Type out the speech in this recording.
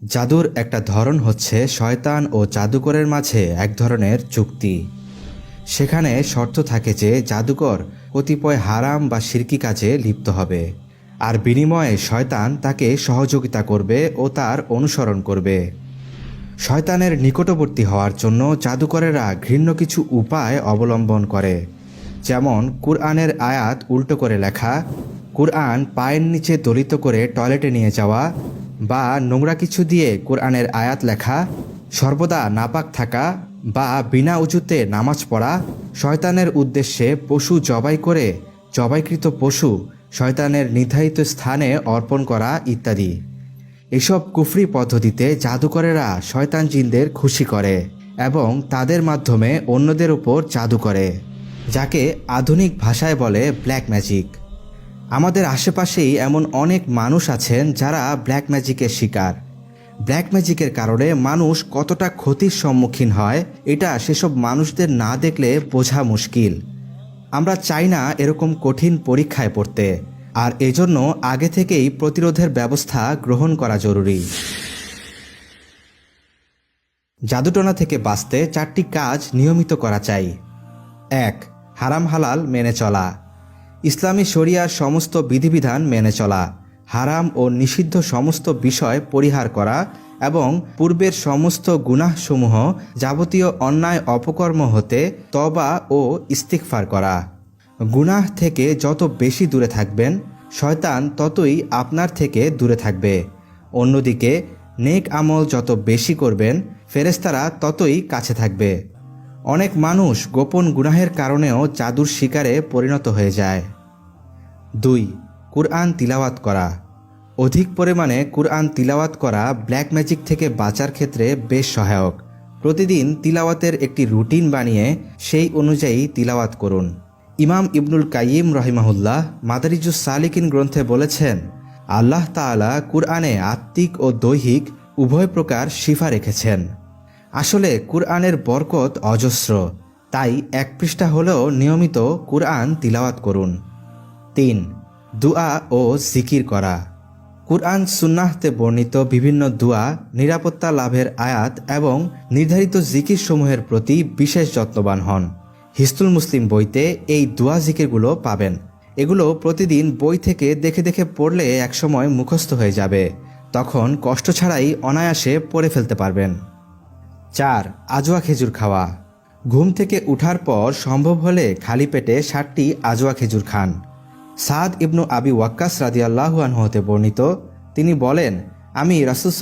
জাদুর একটা ধরন হচ্ছে শয়তান ও জাদুকরের মাঝে এক ধরনের চুক্তি। সেখানে শর্ত থাকে যে জাদুকর কতিপয় হারাম বা শিরকি কাজে লিপ্ত হবে, আর বিনিময়ে শয়তান তাকে সহযোগিতা করবে ও তার অনুসরণ করবে। শয়তানের নিকটবর্তী হওয়ার জন্য জাদুকরেরা ঘৃণ্য কিছু উপায় অবলম্বন করে, যেমন কুরআনের আয়াত উল্টো করে লেখা, কুরআন পায়ের নিচে দলিত করে টয়লেটে নিয়ে যাওয়া, বা নোংরা কিছু দিয়ে কুরআনের আয়াত লেখা, সর্বদা নাপাক থাকা, বা বিনা উজুতে নামাজ পড়া, শয়তানের উদ্দেশ্যে পশু জবাই করে জবাইকৃত পশু শয়তানের নির্ধারিত স্থানে অর্পণ করা ইত্যাদি। এসব কুফরি পদ্ধতিতে জাদুকরেরা শয়তান জিনদের খুশি করে এবং তাদের মাধ্যমে অন্যদের উপর জাদু করে, যাকে আধুনিক ভাষায় বলে ব্ল্যাক ম্যাজিক। আমাদের আশেপাশেই এমন অনেক মানুষ আছেন যারা ব্ল্যাক ম্যাজিকের শিকার। ব্ল্যাক ম্যাজিকের কারণে মানুষ কতটা ক্ষতির সম্মুখীন হয় এটা সেসব মানুষদের না দেখলে বোঝা মুশকিল। আমরা চাই না এরকম কঠিন পরীক্ষায় পড়তে, আর এজন্য আগে থেকেই প্রতিরোধের ব্যবস্থা গ্রহণ করা জরুরি। জাদুটনা থেকে বাঁচতে 4টি কাজ নিয়মিত করা চাই। 1. হারাম হালাল মেনে চলা। ইসলামী শরিয়ার সমস্ত বিধিবিধান মেনে চলা, হারাম ও নিষিদ্ধ সমস্ত বিষয় পরিহার করা এবং পূর্বের সমস্ত গুনাহসমূহ যাবতীয় অন্যায় অপকর্ম হতে তওবা ও ইস্তিগফার করা। গুনাহ থেকে যত বেশি দূরে থাকবেন, শয়তান ততই আপনার থেকে দূরে থাকবে। অন্যদিকে নেক আমল যত বেশি করবেন, ফেরেশতারা ততই কাছে থাকবে। অনেক মানুষ গোপন গুনাহের কারণেও জাদুর শিকারে পরিণত হয়ে যায়। 2. কুরআন তিলাওয়াত করা। অধিক পরিমাণে কুরআন তিলাওয়াত করা ব্ল্যাক ম্যাজিক থেকে বাঁচার ক্ষেত্রে বেশ সহায়ক। প্রতিদিন তিলাওয়াতের একটি রুটিন বানিয়ে সেই অনুযায়ী তিলাওয়াত করুন। ইমাম ইবনুল কাইয়িম রহিমাহুল্লাহ মাদারিজুস সালিকিন গ্রন্থে বলেছেন, আল্লাহ তাআলা কুরআনে আত্মিক ও দৈহিক উভয় প্রকার শিফা রেখেছেন। আসলে কুরআনের বরকত অজস্র, তাই 1 পৃষ্ঠা হলেও নিয়মিত কুরআন তিলাওয়াত করুন। 3. দুআ ও জিকির করা। কুরআন সুন্নাহতে বর্ণিত বিভিন্ন দুআ, নিরাপত্তা লাভের আয়াত এবং নির্ধারিত জিকির সমূহের প্রতি বিশেষ যত্নবান হন। হিসনুল মুসলিম বইতে এই দুআ জিকিরগুলো পাবেন। এগুলো প্রতিদিন বই থেকে দেখে দেখে পড়লে একসময় মুখস্থ হয়ে যাবে, তখন কষ্ট ছাড়াই অনায়াসে পড়ে ফেলতে পারবেন। 4. আজওয়া খেজুর খাওয়া। ঘুম থেকে উঠার পর সম্ভব হলে খালি পেটে 7টি আজওয়া খেজুর খান। সাদ ইবনু আবি ওয়াক্কাস রাদিয়াল্লাহু আনহু হতে বর্ণিত, তিনি বলেন, আমি রাসূল